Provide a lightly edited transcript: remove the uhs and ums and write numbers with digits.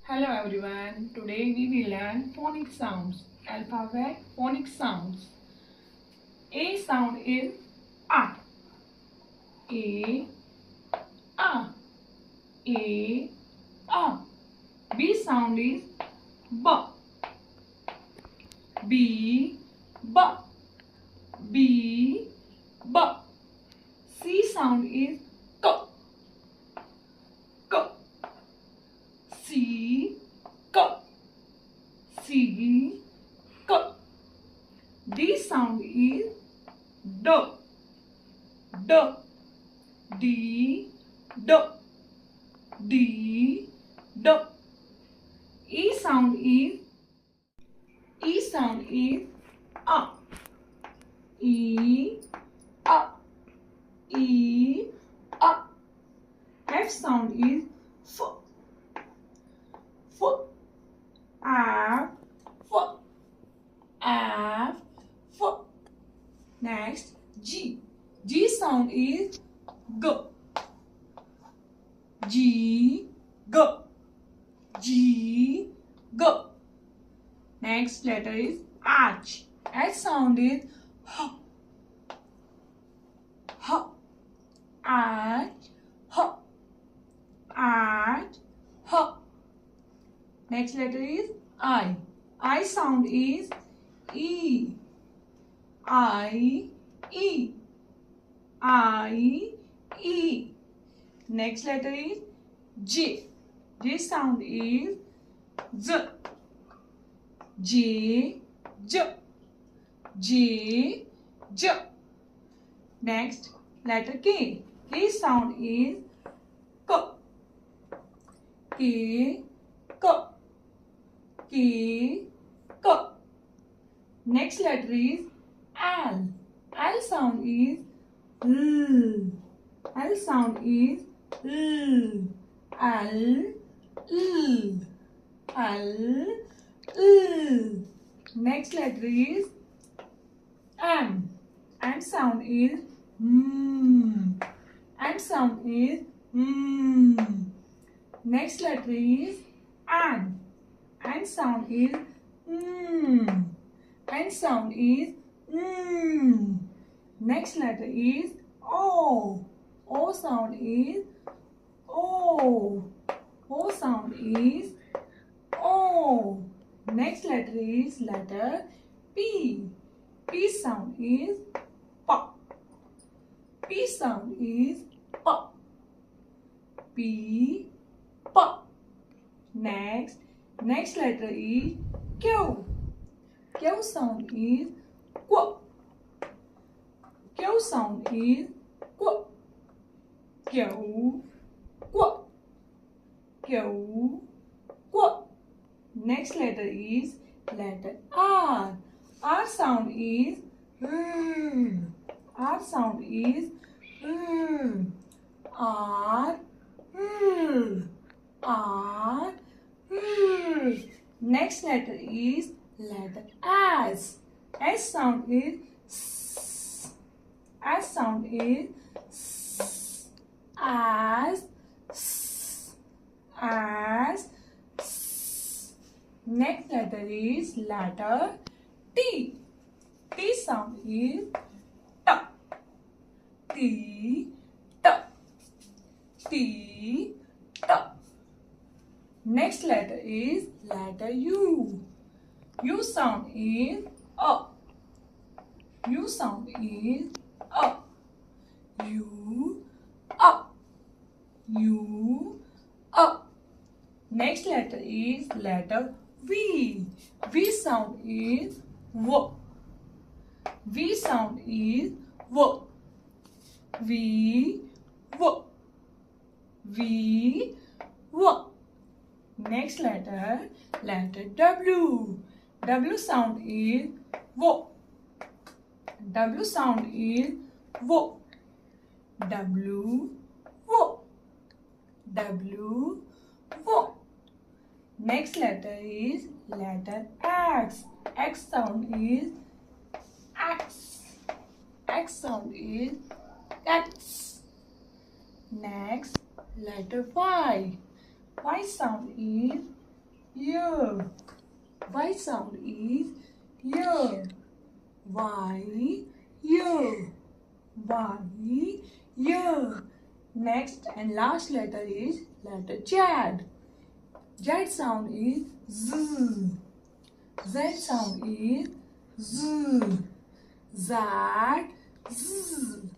Hello everyone. Today we will learn phonic sounds. Alphabet phonic sounds. A sound is A. A. A. A. A. B sound is B. B. B. B. B. C sound is K. K. C. K. C. K. D sound is D. D. D. D. D. D. E sound is A. E. A. E. A. F sound is F. F. F. F. F. F. Next, G. G sound is G. G. G. G. G. Next letter is H. H sound is H. H. H. H. H. H. Next letter is I. I sound is E. I. E. I. E. Next letter is J. J sound is Z. J. J. J. J. Next letter K. K sound is K. K. K. K. K. Next letter is L. L sound is L. L sound is L. L. L. L. L. Next letter is M. M sound is M. M sound is M. Next letter is N. N sound is N. N sound is N. Next letter is O. O sound is O. O sound is O. Next letter is letter P. P sound is P. P sound is P. P. P. Next letter is Q. Q sound is Q. Q sound is Q. Q. Q. Q. Q. Next letter is letter R. R sound is R. R sound is R. R. R. R. Next letter is letter S. S sound is S. S sound is S. As. S. As. S. Next letter is letter T. T sound is T. T. T. T. T. Next letter is letter U. U sound is A. U sound is A. U. A. U. A. Next letter is letter V. V sound is V. V sound is V. V. V. V. V. Next letter W. W sound is V. W sound is V. W. V. W. V. Next letter is letter X. X sound is X. X sound is X. Next letter Y. Y sound is year. Y sound is year. Y, year. Y, year. Next and last letter is letter Z. Z sound is Z. Z sound is Z. Z, Z.